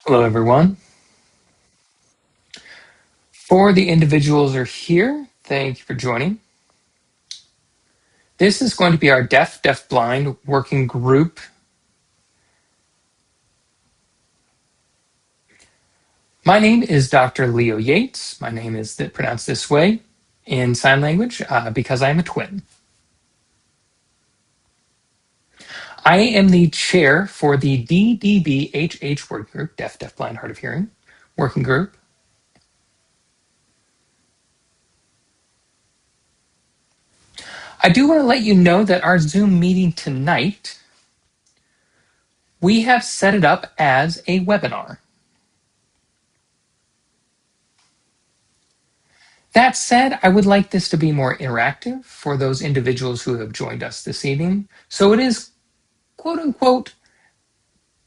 Hello, everyone. For the individuals who are here, thank you for joining. This is going to be our deaf-blind working group. My name is Dr. Leo Yates. My name is pronounced this way in sign language because I am a twin. I am the chair for the DDBHH working group, deaf-blind, hard of hearing working group. I do want to let you know that our Zoom meeting tonight, we have set it up as a webinar. That said, I would like this to be more interactive for those individuals who have joined us this evening. So it is, quote unquote,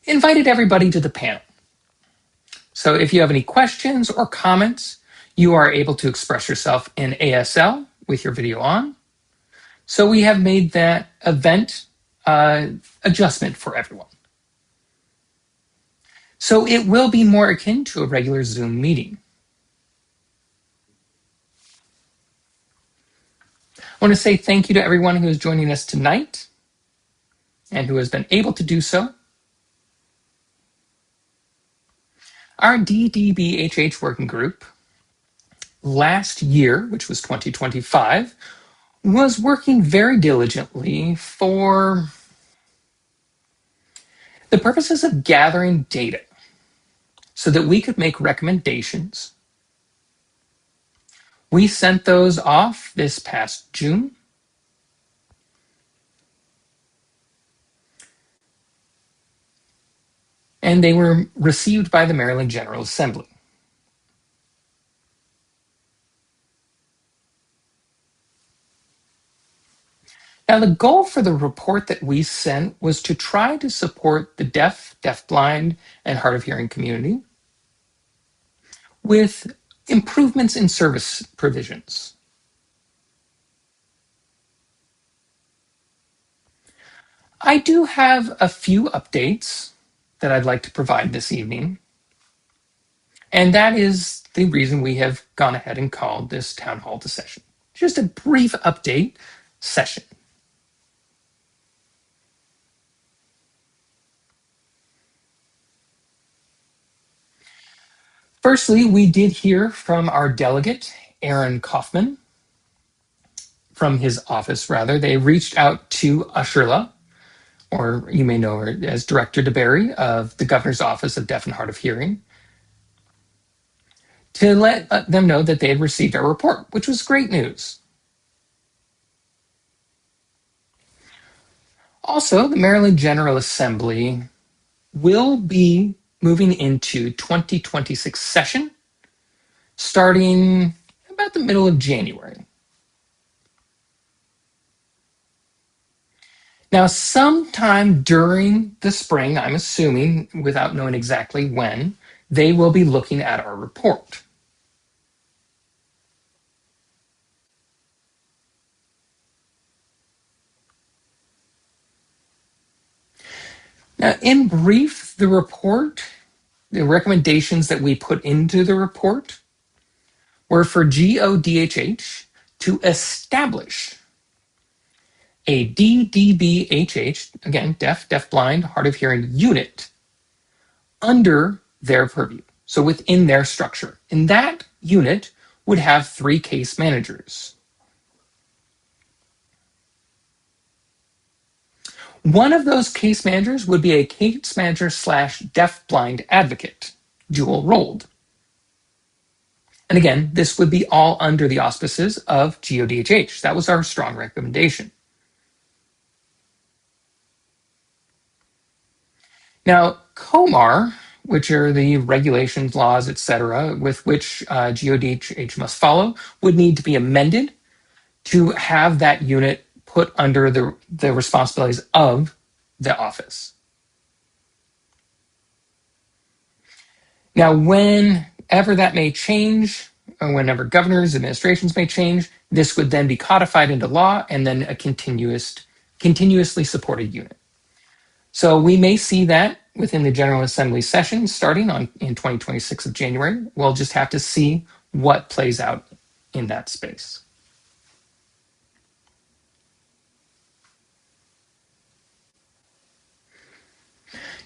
invited everybody to the panel. So if you have any questions or comments, you are able to express yourself in ASL with your video on. So we have made that event adjustment for everyone. So it will be more akin to a regular Zoom meeting. I want to say thank you to everyone who is joining us tonight and who has been able to do so. Our DDBHH working group last year, which was 2025, was working very diligently for the purposes of gathering data so that we could make recommendations. We sent those off this past June. And they were received by the Maryland General Assembly. Now, the goal for the report that we sent was to try to support the deaf, deafblind, and hard of hearing community with improvements in service provisions. I do have a few updates that I'd like to provide this evening, and that is the reason we have gone ahead and called this town hall session. Just a brief update session. Firstly, we did hear from our delegate, Aaron Kaufman, from his office, rather. They reached out to Ursula, or you may know her as Director DeBerry of the Governor's Office of Deaf and Hard of Hearing, to let them know that they had received our report, which was great news. Also, the Maryland General Assembly will be moving into 2026 session starting about the middle of January. Now, sometime during the spring, I'm assuming, without knowing exactly when, they will be looking at our report. Now, in brief, the report, the recommendations that we put into the report were for GODHH to establish a DDBHH, again, deaf, deafblind, hard of hearing unit under their purview, so within their structure. And that unit would have 3 case managers. One of those case managers would be a case manager / deafblind advocate, dual rolled. And again, this would be all under the auspices of GODHH. That was our strong recommendation. Now, COMAR, which are the regulations, laws, etc., with which GODHH must follow, would need to be amended to have that unit put under the responsibilities of the office. Now, whenever that may change, or whenever governors, administrations may change, this would then be codified into law and then a continuously supported unit. So we may see that within the General Assembly session starting in 2026 of January. We'll just have to see what plays out in that space.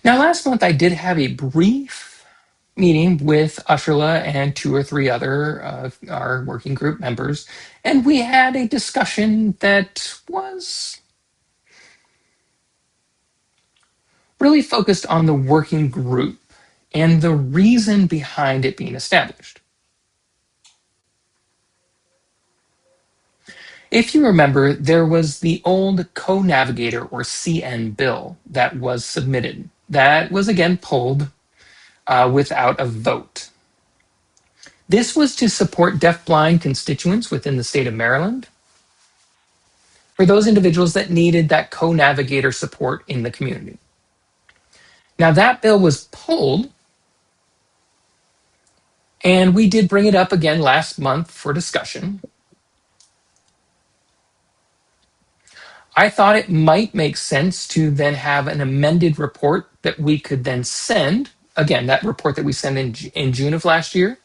Now, last month I did have a brief meeting with Usherla and 2 or 3 other of our working group members, and we had a discussion that was really focused on the working group and the reason behind it being established. If you remember, there was the old Co-Navigator or CN bill that was submitted. That was again pulled without a vote. This was to support deafblind constituents within the state of Maryland for those individuals that needed that Co-Navigator support in the community. Now that bill was pulled, and we did bring it up again last month for discussion. I thought it might make sense to then have an amended report that we could then send. Again, that report that we sent in June of last year,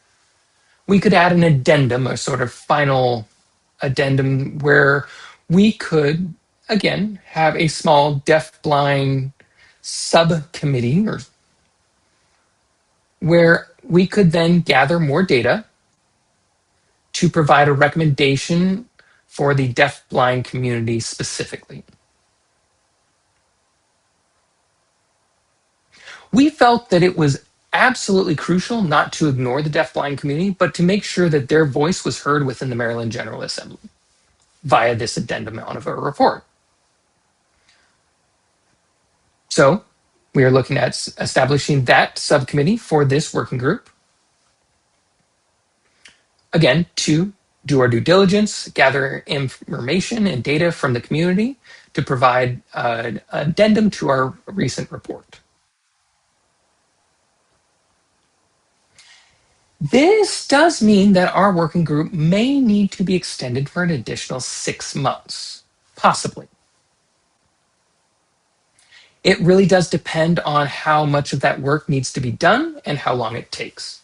we could add an addendum, a sort of final addendum where we could, again, have a small deaf-blind subcommittee or where we could then gather more data to provide a recommendation for the deaf-blind community specifically. We felt that it was absolutely crucial not to ignore the deafblind community, but to make sure that their voice was heard within the Maryland General Assembly via this addendum of a report. So we are looking at establishing that subcommittee for this working group. Again, to do our due diligence, gather information and data from the community to provide an addendum to our recent report. This does mean that our working group may need to be extended for an additional 6 months, possibly. It really does depend on how much of that work needs to be done and how long it takes.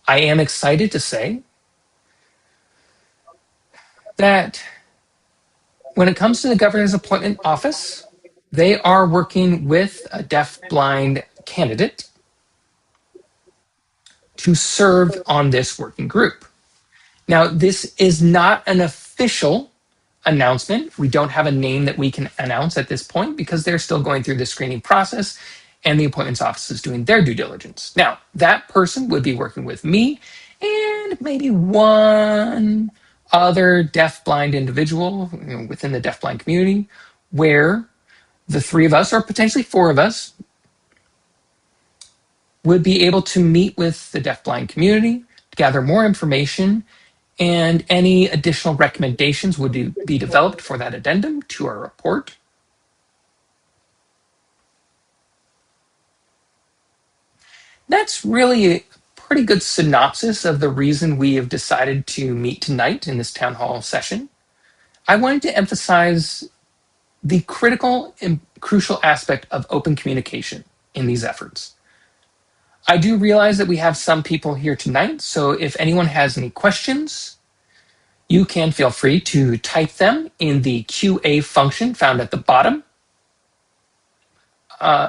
I am excited to say that when it comes to the governor's appointment office, they are working with a deaf-blind candidate to serve on this working group. Now, this is not an official announcement. We don't have a name that we can announce at this point because they're still going through the screening process and the appointments office is doing their due diligence. Now, that person would be working with me and maybe one other deaf-blind individual within the deaf-blind community, where the 3 of us, or potentially 4 of us, would be able to meet with the deaf-blind community, gather more information, and any additional recommendations would be developed for that addendum to our report. That's really a pretty good synopsis of the reason we have decided to meet tonight in this town hall session. I wanted to emphasize the critical and crucial aspect of open communication in these efforts. I do realize that we have some people here tonight, so if anyone has any questions, you can feel free to type them in the QA function found at the bottom.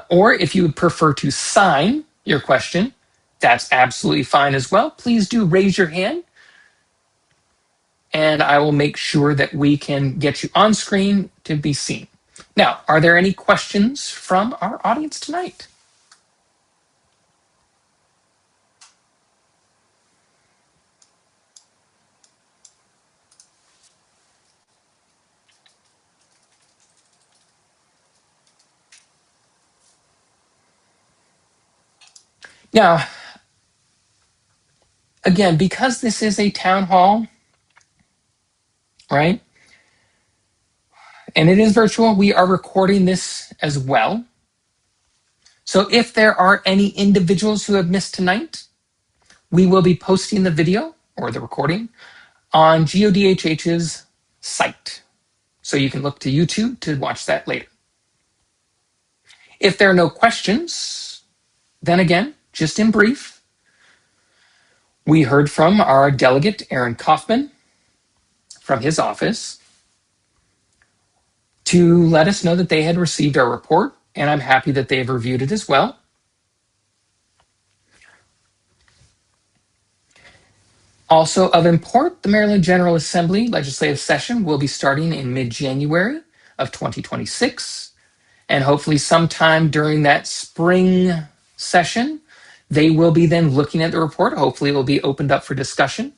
Or if you would prefer to sign your question, that's absolutely fine as well. Please do raise your hand, and I will make sure that we can get you on screen to be seen. Now, are there any questions from our audience tonight? Now, again, because this is a town hall, right? And it is virtual, we are recording this as well. So if there are any individuals who have missed tonight, we will be posting the video or the recording on GODHH's site. So you can look to YouTube to watch that later. If there are no questions, then again, just in brief, we heard from our delegate, Aaron Kaufman, from his office to let us know that they had received our report, and I'm happy that they've reviewed it as well. Also of import, the Maryland General Assembly legislative session will be starting in mid-January of 2026, and hopefully sometime during that spring session, they will be then looking at the report. Hopefully it will be opened up for discussion.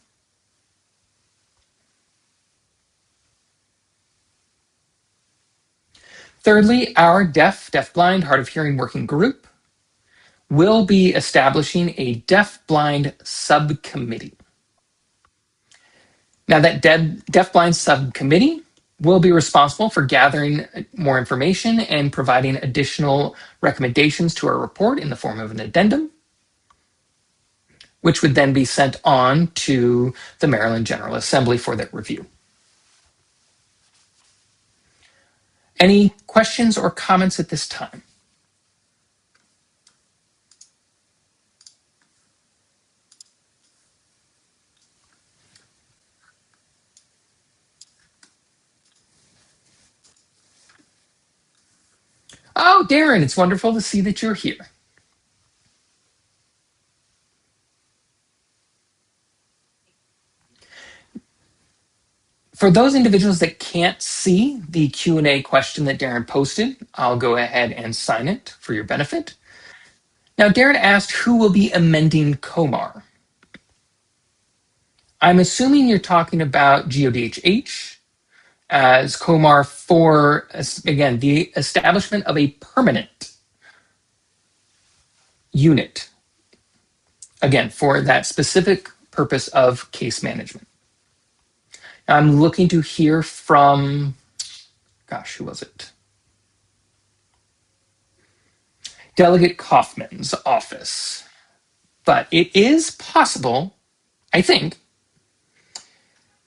Thirdly, our deaf-blind, hard of hearing working group will be establishing a deaf-blind subcommittee. Now, that deaf-blind subcommittee will be responsible for gathering more information and providing additional recommendations to our report in the form of an addendum, which would then be sent on to the Maryland General Assembly for their review. Any questions or comments at this time? Oh, Darren, it's wonderful to see that you're here. For those individuals that can't see the Q&A question that Darren posted, I'll go ahead and sign it for your benefit. Now, Darren asked who will be amending COMAR. I'm assuming you're talking about GODHH as COMAR for, again, the establishment of a permanent unit, again, for that specific purpose of case management. I'm looking to hear from, gosh, who was it? Delegate Kaufman's office. But it is possible, I think,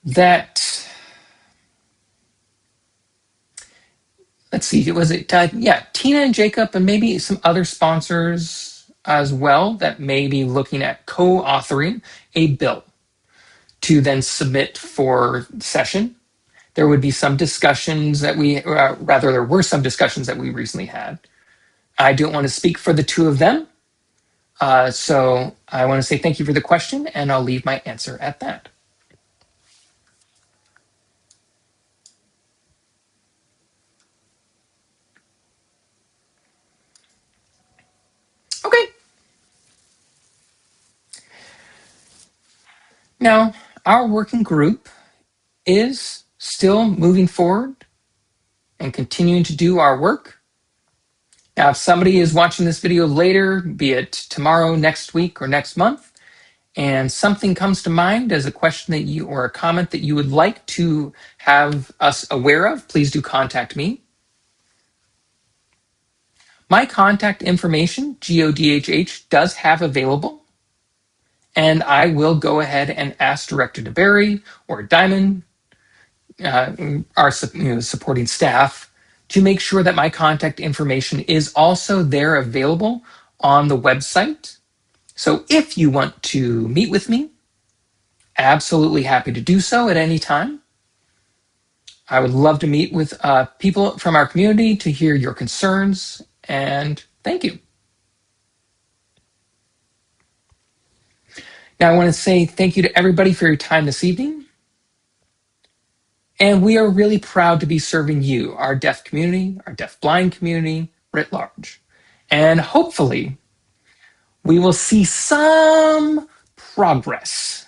that, let's see, was it, Tina and Jacob and maybe some other sponsors as well that may be looking at co-authoring a bill to then submit for session. There would be some discussions that there were some discussions that we recently had. I don't want to speak for the two of them. So I want to say thank you for the question, and I'll leave my answer at that. Okay. Now, our working group is still moving forward and continuing to do our work. Now, if somebody is watching this video later, be it tomorrow, next week, or next month, and something comes to mind as a question that you or a comment that you would like to have us aware of, please do contact me. My contact information, GODHH, does have available, and I will go ahead and ask Director DeBerry or Diamond, our supporting staff, to make sure that my contact information is also there available on the website. So if you want to meet with me, absolutely happy to do so at any time. I would love to meet with people from our community to hear your concerns, and thank you. Now, I want to say thank you to everybody for your time this evening. And we are really proud to be serving you, our deaf community, our deaf-blind community, writ large. And hopefully, we will see some progress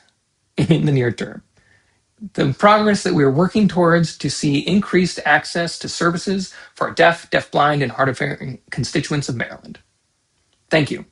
in the near term. The progress that we're working towards to see increased access to services for our deaf, deaf-blind, and hard of hearing constituents of Maryland. Thank you.